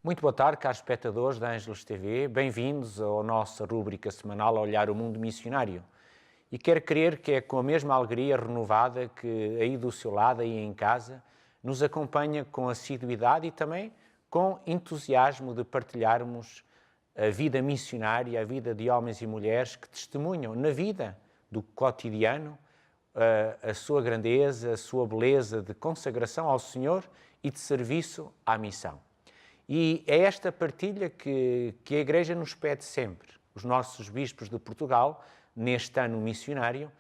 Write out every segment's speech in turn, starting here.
Muito boa tarde, caros espectadores da Ângelos TV. Bem-vindos à nossa rúbrica semanal a Olhar o Mundo Missionário. E quero crer que é com a mesma alegria renovada que aí do seu lado, aí em casa, nos acompanha com assiduidade e também com entusiasmo de partilharmos a vida missionária, a vida de homens e mulheres que testemunham na vida do cotidiano a sua grandeza, a sua beleza de consagração ao Senhor e de serviço à missão. E é esta partilha que a Igreja nos pede sempre. Os nossos bispos de Portugal, neste ano missionário,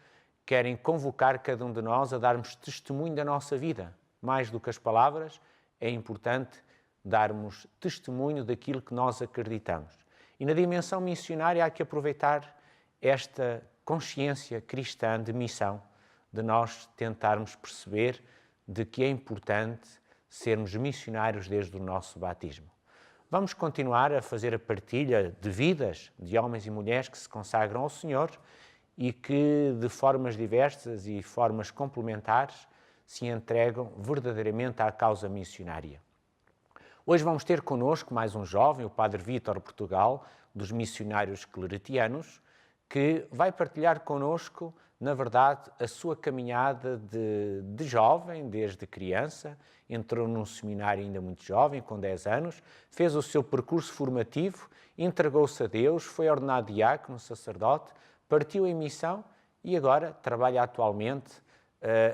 querem convocar cada um de nós a darmos testemunho da nossa vida. Mais do que as palavras, é importante darmos testemunho daquilo que nós acreditamos. E na dimensão missionária há que aproveitar esta consciência cristã de missão, de nós tentarmos perceber de que é importante sermos missionários desde o nosso batismo. Vamos continuar a fazer a partilha de vidas de homens e mulheres que se consagram ao Senhor e que, de formas diversas e formas complementares, se entregam verdadeiramente à causa missionária. Hoje vamos ter connosco mais um jovem, o Padre Vítor Portugal, dos missionários claretianos, que vai partilhar connosco, na verdade, a sua caminhada de jovem, desde criança, entrou num seminário ainda muito jovem, com 10 anos, fez o seu percurso formativo, entregou-se a Deus, foi ordenado diácono, sacerdote, partiu em missão e agora trabalha atualmente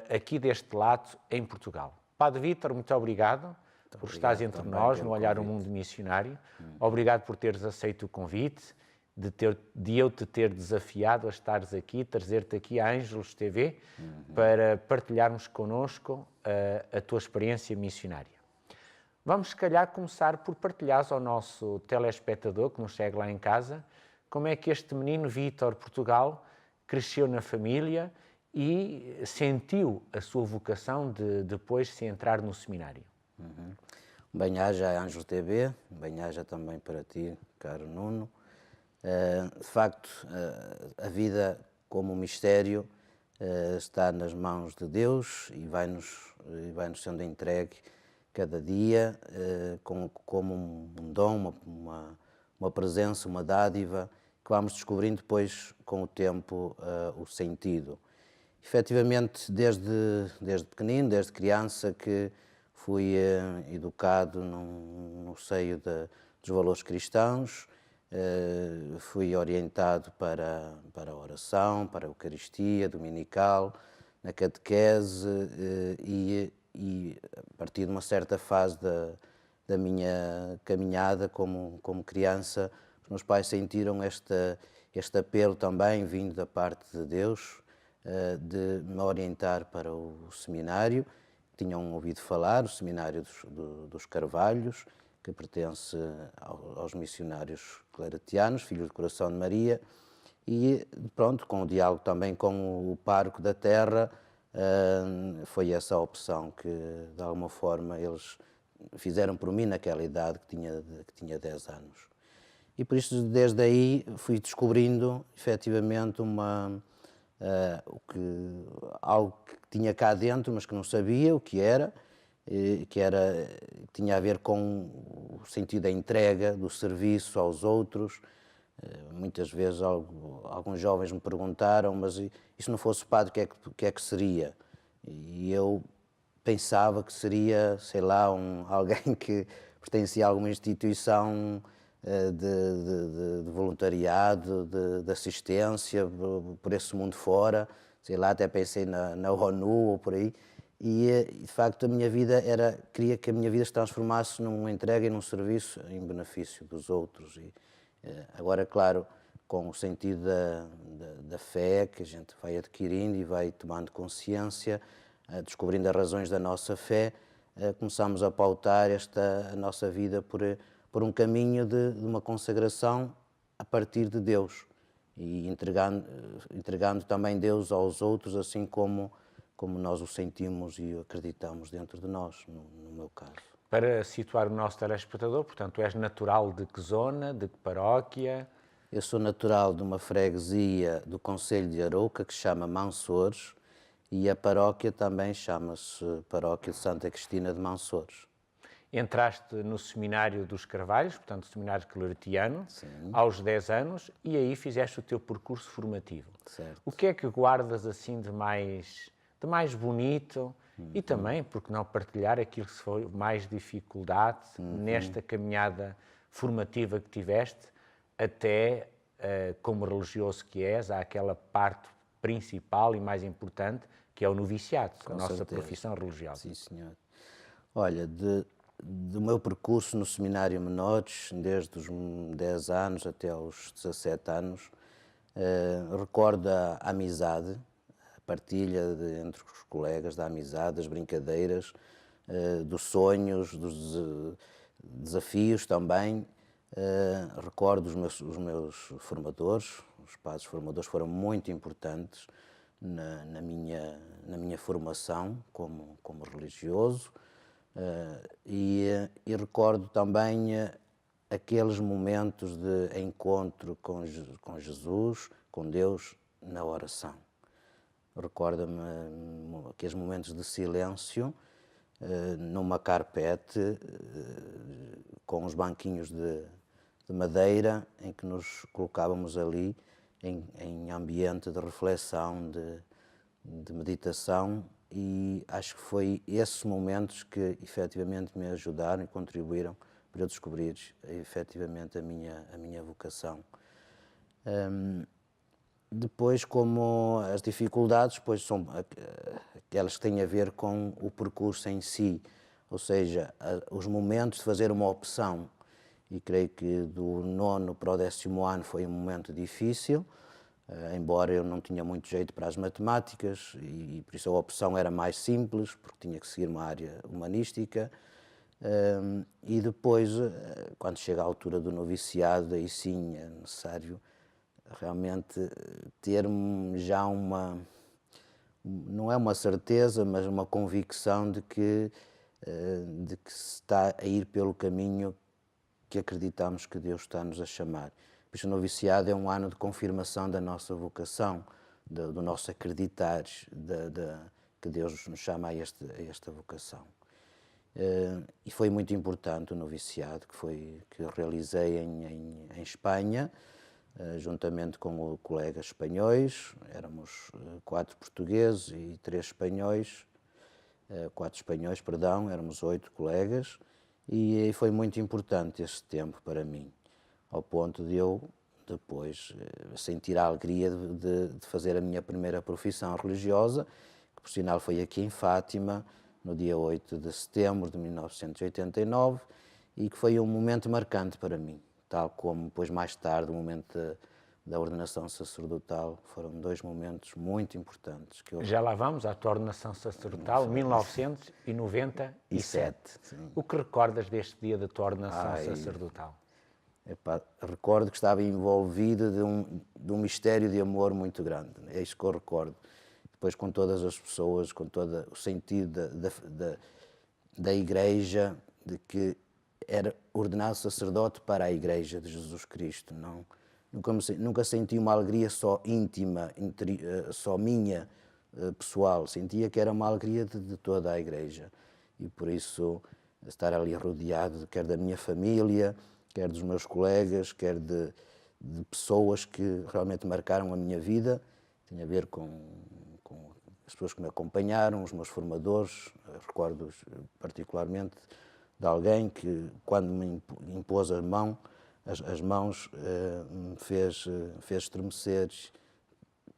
aqui deste lado, em Portugal. Padre Vítor, muito obrigado por estares entre nós no Olhar o Mundo Missionário. Obrigado por teres aceito o convite, de eu te ter desafiado a estares aqui, trazer-te aqui à Ângelos TV para partilharmos connosco a tua experiência missionária. Vamos, se calhar, começar por partilhares ao nosso telespectador que nos segue lá em casa como é que este menino Vítor Portugal cresceu na família e sentiu a sua vocação de depois se entrar no seminário. Bem-aja à Ângelos TV, bem-aja também para ti, caro Nuno. De facto, a vida como um mistério está nas mãos de Deus e vai-nos sendo entregue cada dia como um dom, uma presença, uma dádiva que vamos descobrindo depois com o tempo o sentido. Efetivamente, desde pequenino, desde criança, que fui educado no seio dos valores cristãos. Fui orientado para a oração, para a Eucaristia dominical, na catequese e a partir de uma certa fase da minha caminhada como criança, os meus pais sentiram este apelo também, vindo da parte de Deus, de me orientar para o seminário. Tinham ouvido falar, o seminário dos Carvalhos, que pertence aos missionários claretianos, filhos do Coração de Maria, e pronto, com o diálogo também com o pároco da terra, foi essa a opção que, de alguma forma, eles fizeram por mim naquela idade que tinha 10 anos. E por isso, desde aí, fui descobrindo, efetivamente, algo que tinha cá dentro, mas que não sabia o que tinha a ver com o sentido da entrega, do serviço aos outros. Muitas vezes alguns jovens me perguntaram, mas e se não fosse padre, o que é que seria? E eu pensava que seria, sei lá, alguém que pertencia a alguma instituição de voluntariado, de assistência por esse mundo fora, sei lá, até pensei na ONU ou por aí. E, de facto, queria que a minha vida se transformasse numa entrega e num serviço em benefício dos outros. E, agora, claro, com o sentido da fé que a gente vai adquirindo e vai tomando consciência, descobrindo as razões da nossa fé, começamos a pautar a nossa vida por um caminho de uma consagração a partir de Deus e entregando também Deus aos outros, assim como nós o sentimos e acreditamos dentro de nós, no meu caso. Para situar o nosso telespectador, portanto, és natural de que zona, de que paróquia? Eu sou natural de uma freguesia do concelho de Arouca, que se chama Mansores, e a paróquia também chama-se Paróquia de Santa Cristina de Mansores. Entraste no Seminário dos Carvalhos, portanto, Seminário Claretiano, Sim. aos 10 anos, e aí fizeste o teu percurso formativo. Certo. O que é que guardas assim de mais bonito e também, porque não partilhar aquilo que foi mais dificuldade nesta caminhada formativa que tiveste até, como religioso que és, há aquela parte principal e mais importante que é o noviciado, a nossa certeza. profissão religiosa. Sim, senhor. Olha, do meu percurso no Seminário Menores, desde os 10 anos até aos 17 anos, recordo a amizade, a partilha entre os colegas, da amizade, das brincadeiras, dos sonhos, dos desafios também. Recordo os meus formadores, os padres formadores foram muito importantes na minha formação como religioso. E recordo também aqueles momentos de encontro com Jesus, com Deus, na oração. Recordo-me aqueles momentos de silêncio, numa carpete, com os banquinhos de madeira, em que nos colocávamos ali em ambiente de reflexão, de meditação, e acho que foi esses momentos que efetivamente me ajudaram e contribuíram para eu descobrir efetivamente a minha vocação. Depois, como as dificuldades, depois são aquelas que têm a ver com o percurso em si, ou seja, os momentos de fazer uma opção, e creio que do 9º para o 10º ano foi um momento difícil, embora eu não tinha muito jeito para as matemáticas e por isso a opção era mais simples, porque tinha que seguir uma área humanística. E depois, quando chega à altura do noviciado, aí sim é necessário realmente ter já não é uma certeza, mas uma convicção de que se está a ir pelo caminho que acreditamos que Deus está-nos a chamar. Por isso o noviciado é um ano de confirmação da nossa vocação, do nosso acreditar, que Deus nos chama a esta vocação. E foi muito importante o noviciado que eu realizei em Espanha, juntamente com colegas espanhóis. Éramos 4 portugueses e 3 espanhóis, 4 espanhóis, perdão, éramos 8 colegas, e foi muito importante este tempo para mim, ao ponto de eu depois sentir a alegria de fazer a minha primeira profissão religiosa, que por sinal foi aqui em Fátima, no dia 8 de setembro de 1989, e que foi um momento marcante para mim, tal como depois mais tarde o momento da ordenação sacerdotal. Foram 2 momentos muito importantes. Já lá vamos à tua ordenação sacerdotal, 1997. Sim. O que recordas deste dia da tua ordenação sacerdotal? Recordo que estava envolvido de um mistério de amor muito grande. É isso que eu recordo. Depois, com todas as pessoas, com todo o sentido da Igreja, de que era ordenado sacerdote para a Igreja de Jesus Cristo. Nunca senti uma alegria só íntima, só minha, pessoal. Sentia que era uma alegria de toda a Igreja. E por isso, estar ali rodeado, quer da minha família, quer dos meus colegas, quer de pessoas que realmente marcaram a minha vida, tem a ver com as pessoas que me acompanharam, os meus formadores. Recordo particularmente de alguém que, quando me impôs as mãos, me fez estremecer.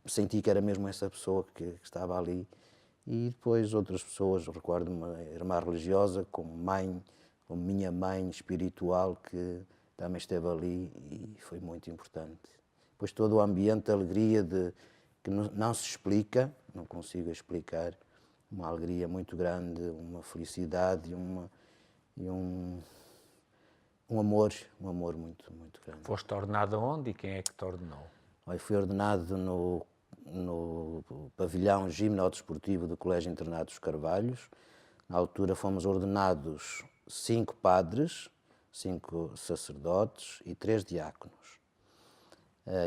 Senti que era mesmo essa pessoa que estava ali. E depois outras pessoas, recordo-me uma irmã religiosa, como minha mãe espiritual, que também esteve ali e foi muito importante. Depois todo o ambiente de alegria que não se explica, não consigo explicar, uma alegria muito grande, uma felicidade e um amor muito, muito grande. Foste ordenado onde e quem é que te ordenou? Eu fui ordenado no pavilhão gimnodesportivo do Colégio Internato dos Carvalhos. Na altura fomos ordenados 5 padres, 5 sacerdotes e 3 diáconos.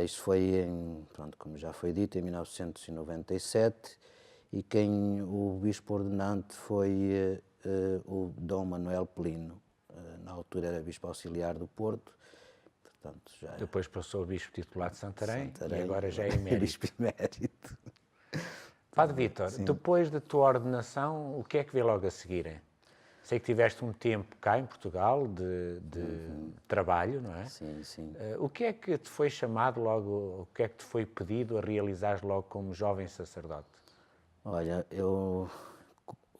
Isto foi, pronto, como já foi dito, em 1997, e quem o bispo ordenante foi o Dom Manuel Pelino, na altura era bispo auxiliar do Porto. Portanto, depois passou o bispo titular de Santarém, e agora já é bispo emérito. Padre Vítor, depois da tua ordenação, o que é que veio logo a seguir? Sei que tiveste um tempo cá em Portugal de trabalho, não é? Sim, sim. O que é que te foi chamado logo, o que é que te foi pedido a realizar logo como jovem sacerdote? Olha, o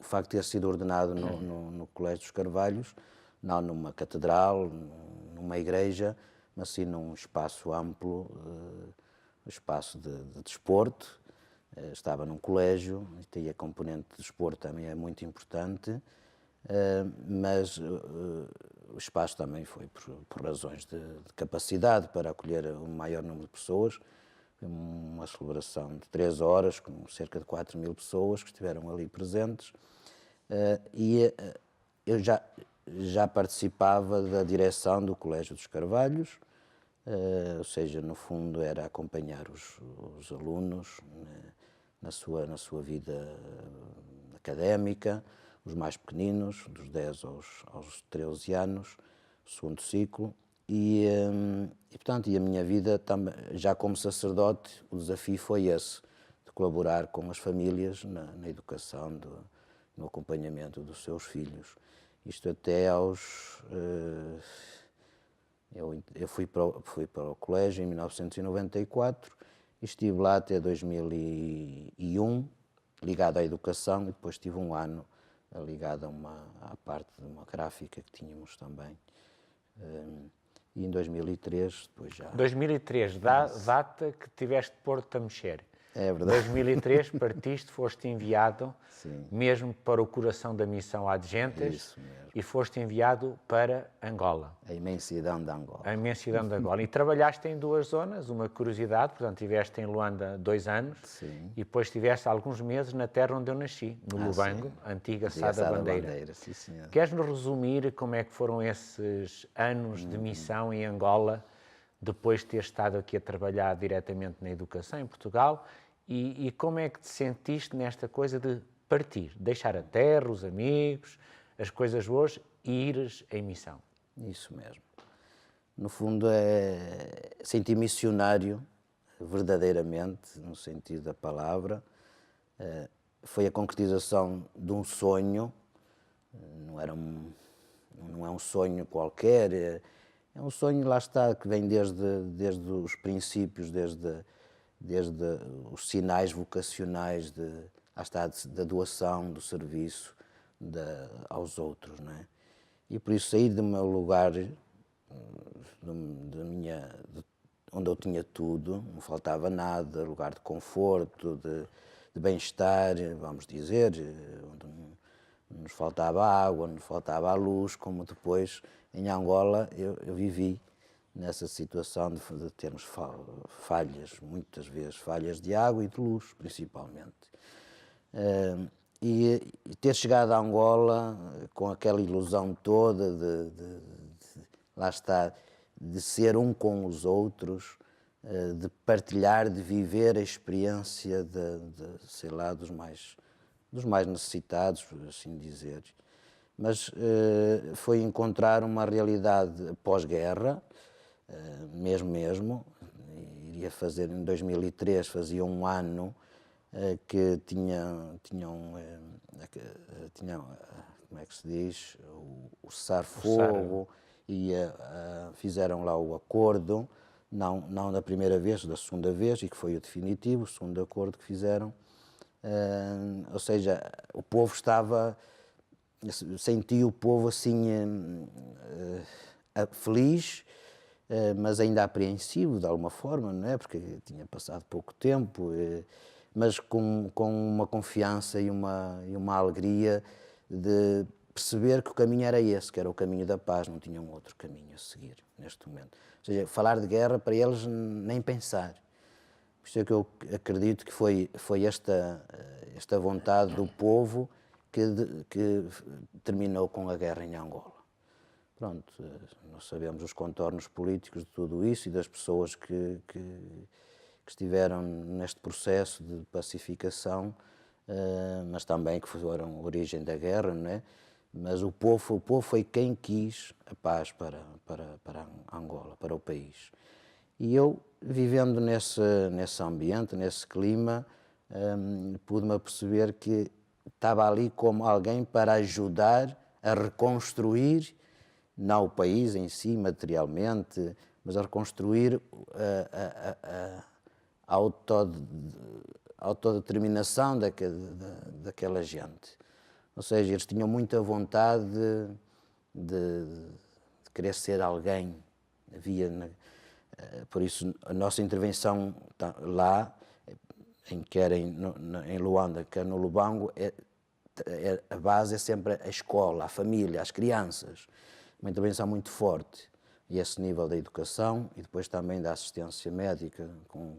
facto de ter sido ordenado no Colégio dos Carvalhos, não numa catedral, numa igreja, mas sim num espaço amplo, espaço de desporto. Estava num colégio, e a componente de desporto também é muito importante, mas o espaço também foi por razões de capacidade para acolher um maior número de pessoas. Foi uma celebração de 3 horas, com cerca de 4.000 pessoas que estiveram ali presentes, e eu já participava da direção do Colégio dos Carvalhos, ou seja, no fundo era acompanhar os alunos na sua vida académica, os mais pequeninos, dos 10 aos 13 anos, segundo ciclo, e portanto, a minha vida, já como sacerdote, o desafio foi esse, de colaborar com as famílias na educação, no acompanhamento dos seus filhos. Isto até aos... Eu fui para o colégio em 1994 e estive lá até 2001, ligado à educação, e depois tive um ano ligado à parte de uma gráfica que tínhamos também. E em 2003, depois já... 2003, data que tiveste Porto a mexer. É verdade. 2003 partiste, foste enviado Sim. mesmo para o coração da missão Adjentes e foste enviado para Angola. A imensidão de Angola. A imensidão de Angola. E trabalhaste em 2 zonas, uma curiosidade, portanto, estiveste em Luanda 2 anos. Sim. E depois estiveste alguns meses na terra onde eu nasci, no Lubango, antiga Sá da Bandeira. Sim, senhor. Queres-nos resumir como é que foram esses anos de missão em Angola, depois de ter estado aqui a trabalhar diretamente na educação em Portugal, e como é que te sentiste nesta coisa de partir, deixar a terra, os amigos, as coisas boas e ires em missão? Isso mesmo. No fundo, senti missionário, verdadeiramente, no sentido da palavra. Foi a concretização de um sonho, não é um sonho qualquer, é um sonho, lá está, que vem desde os princípios, desde os sinais vocacionais lá está, da doação, do serviço aos outros, não é? E por isso sair do meu lugar, onde eu tinha tudo, não faltava nada, lugar de conforto, de bem-estar, vamos dizer, onde não nos faltava água, não nos faltava a luz, como depois em Angola eu vivi nessa situação de termos falhas, muitas vezes falhas de água e de luz, principalmente. E ter chegado a Angola com aquela ilusão toda lá está, de ser um com os outros, de partilhar, de viver a experiência sei lá, dos mais necessitados, por assim dizer. Mas foi encontrar uma realidade pós-guerra, mesmo. Iria fazer, em 2003, fazia um ano que tinham, como é que se diz, o cessar-fogo, e fizeram lá o acordo, não da primeira vez, da segunda vez, e que foi o definitivo, o segundo acordo que fizeram. Ou seja, o povo sentia o povo assim feliz, mas ainda apreensivo de alguma forma, não é? Porque tinha passado pouco tempo, mas com uma confiança e uma alegria de perceber que o caminho era esse, que era o caminho da paz, não tinham outro caminho a seguir neste momento. Ou seja, falar de guerra para eles nem pensar. Por isso é que eu acredito que foi esta vontade do povo que terminou com a guerra em Angola. Pronto, nós sabemos os contornos políticos de tudo isso e das pessoas que estiveram neste processo de pacificação, mas também que foram a origem da guerra, não é? Mas o povo foi quem quis a paz para Angola, para o país. E eu, vivendo nesse ambiente, nesse clima, pude-me aperceber que estava ali como alguém para ajudar a reconstruir, não o país em si, materialmente, mas a reconstruir a autodeterminação daquela gente. Ou seja, eles tinham muita vontade de querer ser alguém. Por isso, a nossa intervenção lá, quer em Luanda, quer no Lubango, a base é sempre a escola, a família, as crianças. Uma intervenção muito forte. E esse nível da educação e depois também da assistência médica com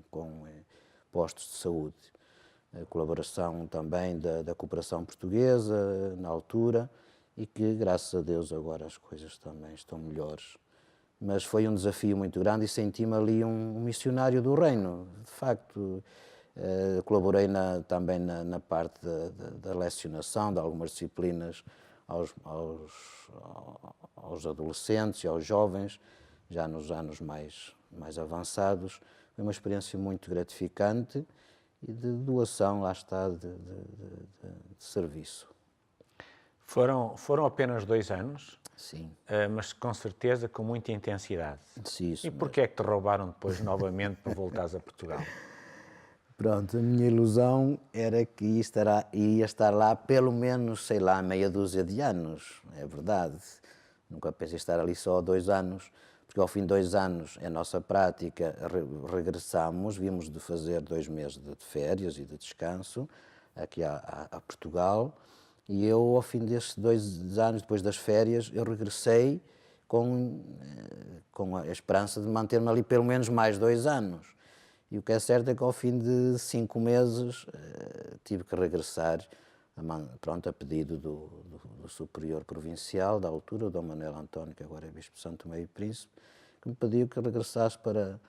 postos de saúde. A colaboração também da cooperação portuguesa na altura e que, graças a Deus, agora as coisas também estão melhores. Mas foi um desafio muito grande e senti-me ali um missionário do reino. De facto, colaborei também na parte da lecionação de algumas disciplinas aos adolescentes e aos jovens, já nos anos mais avançados. Foi uma experiência muito gratificante e de doação, lá está, de serviço. Foram apenas 2 anos, Sim. Mas com certeza com muita intensidade. Sim, isso e porquê é que te roubaram depois novamente para voltares a Portugal? Pronto, a minha ilusão era que ia estar lá pelo menos, sei lá, meia dúzia de anos, é verdade. Nunca pensei estar ali só 2 anos, porque ao fim de 2 anos, a nossa prática, regressámos, vimos de fazer 2 meses de férias e de descanso aqui a Portugal, e eu, ao fim destes 2 anos, depois das férias, eu regressei com a esperança de manter-me ali pelo menos mais 2 anos. E o que é certo é que ao fim de 5 meses tive que regressar, pronto, a pedido do superior provincial da altura, o Dom Manuel António, que agora é Bispo de São Tomé e Príncipe, que me pediu que regressasse para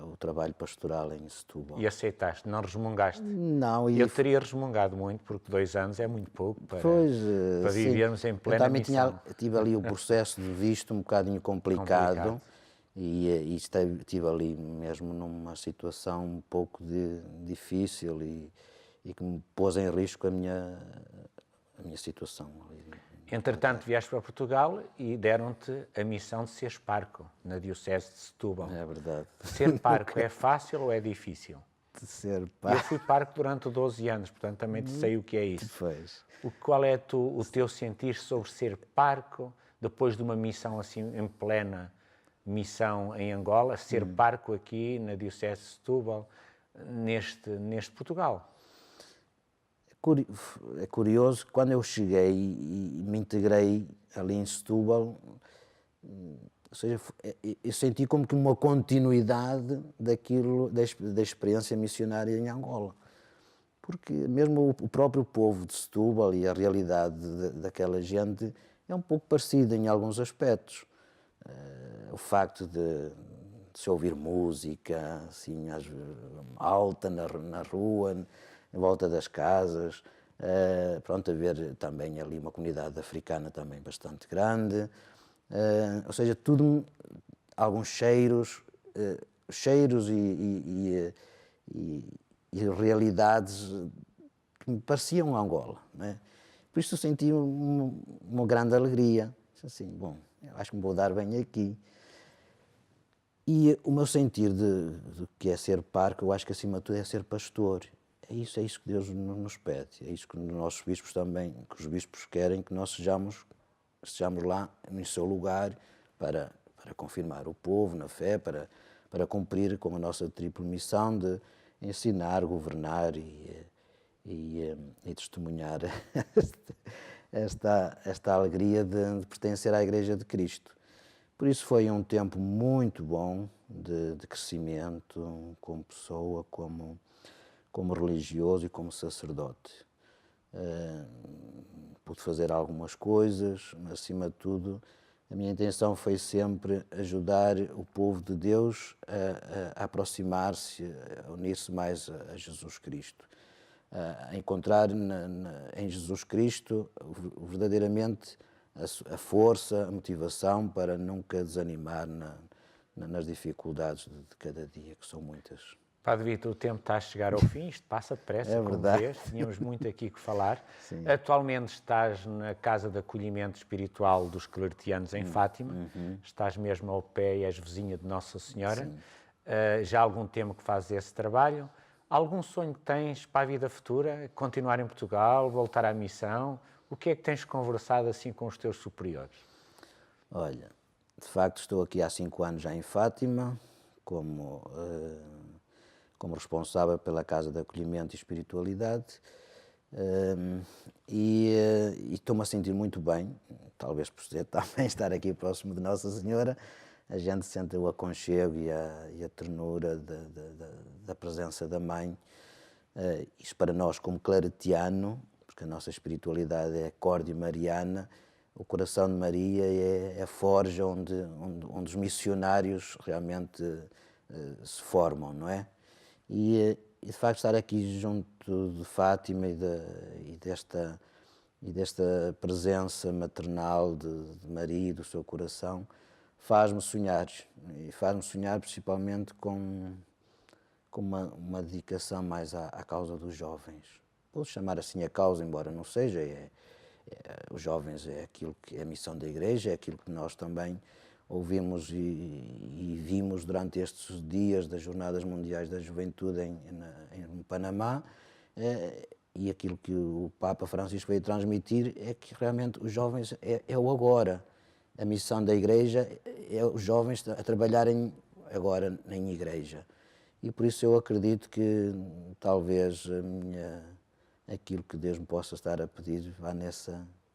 o trabalho pastoral em Setúbal. E aceitaste, não resmungaste? Não. Eu teria resmungado muito, porque 2 anos é muito pouco para vivermos em plena missão. Eu também tive ali o processo de visto um bocadinho complicado. E estive ali mesmo numa situação um pouco difícil e que me pôs em risco a minha situação. Entretanto, vieste para Portugal e deram-te a missão de seres pároco na Diocese de Setúbal. É verdade. Ser pároco é fácil ou é difícil? De ser pároco. Eu fui pároco durante 12 anos, portanto também te sei o que é isso. Pois. Qual é o teu sentir sobre ser pároco depois de uma missão assim em plena missão em Angola, ser pároco aqui na Diocese de Setúbal, neste Portugal? É curioso que quando eu cheguei e me integrei ali em Setúbal, ou seja, eu senti como que uma continuidade da experiência missionária em Angola. Porque mesmo o próprio povo de Setúbal e a realidade daquela gente é um pouco parecida em alguns aspectos. O facto de se ouvir música assim, alta na rua, em volta das casas, pronto, haver também ali uma comunidade africana também bastante grande, ou seja, alguns cheiros e realidades que me pareciam Angola, não é? Por isso eu senti uma grande alegria, assim, bom, eu acho que me vou dar bem aqui. E o meu sentir de que é ser pároco, eu acho que acima de tudo é ser pastor. É isso que Deus nos pede, é isso que os nossos bispos também, que os bispos querem, que nós estejamos lá no seu lugar para confirmar o povo na fé, para cumprir com a nossa tripla missão de ensinar, governar e testemunhar esta alegria de pertencer à Igreja de Cristo. Por isso foi um tempo muito bom de crescimento como pessoa, como religioso e como sacerdote. pude fazer algumas coisas, mas acima de tudo a minha intenção foi sempre ajudar o povo de Deus a aproximar-se, a unir-se mais a Jesus Cristo, a encontrar em Jesus Cristo verdadeiramente a força, a motivação para nunca desanimar nas dificuldades de cada dia, que são muitas. Padre Vítor, o tempo está a chegar ao fim, isto passa depressa, É como verdade. vês, tínhamos muito aqui que falar. Sim. Atualmente estás na Casa de Acolhimento Espiritual dos Claretianos, em Fátima, estás mesmo ao pé e és vizinha de Nossa Senhora. Já há algum tempo que fazes esse trabalho. Algum sonho que tens para a vida futura? Continuar em Portugal, voltar à missão? O que é que tens conversado assim com os teus superiores? Olha, de facto estou aqui há 5 anos já em Fátima, como responsável pela Casa de Acolhimento e Espiritualidade, e estou-me a sentir muito bem, talvez por ser também estar aqui próximo de Nossa Senhora, a gente sente o aconchego e a ternura da presença da Mãe. Isto para nós como claretiano, porque a nossa espiritualidade é córdia mariana, o coração de Maria é a forja onde os missionários realmente se formam, não é? E de facto estar aqui junto de Fátima e desta presença maternal de Maria e do seu coração faz-me sonhar, e faz-me sonhar principalmente com uma dedicação mais à causa dos jovens. Posso chamar assim a causa, embora não seja, os jovens é aquilo que é a missão da Igreja, é aquilo que nós também ouvimos e vimos durante estes dias das Jornadas Mundiais da Juventude em Panamá, e aquilo que o Papa Francisco veio transmitir é que realmente os jovens é o agora. A missão da Igreja é os jovens a trabalharem agora em Igreja. E por isso eu acredito que talvez aquilo que Deus me possa estar a pedir vá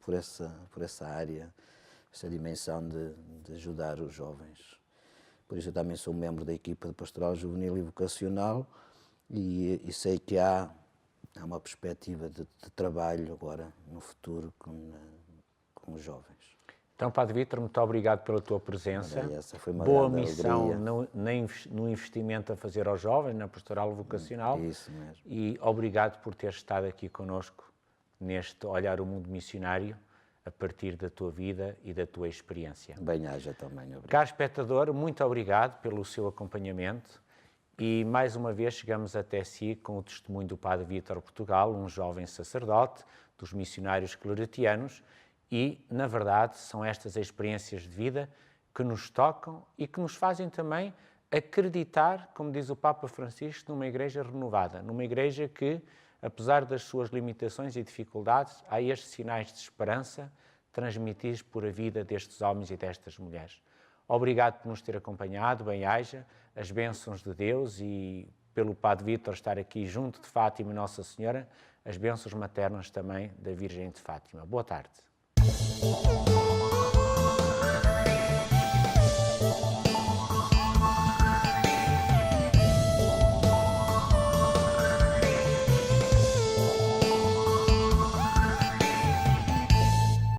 por essa área, essa dimensão de ajudar os jovens. Por isso eu também sou membro da equipa de Pastoral Juvenil e Vocacional e sei que há uma perspectiva de trabalho agora no futuro com os jovens. Então, Padre Vítor, muito obrigado pela tua presença. Essa foi uma Boa grande missão alegria. no investimento a fazer aos jovens, na pastoral vocacional. Isso mesmo. E obrigado por teres estado aqui connosco neste Olhar o Mundo Missionário, a partir da tua vida e da tua experiência. Bem-aja também, obrigado. Caro espectador, muito obrigado pelo seu acompanhamento e mais uma vez chegamos até si com o testemunho do Padre Vítor Portugal, um jovem sacerdote dos missionários claretianos, e, na verdade, são estas experiências de vida que nos tocam e que nos fazem também acreditar, como diz o Papa Francisco, numa igreja renovada, numa igreja que, apesar das suas limitações e dificuldades, há estes sinais de esperança transmitidos por a vida destes homens e destas mulheres. Obrigado por nos ter acompanhado, bem-aja, as bênçãos de Deus e pelo Padre Vítor estar aqui junto de Fátima e Nossa Senhora, as bênçãos maternas também da Virgem de Fátima. Boa tarde.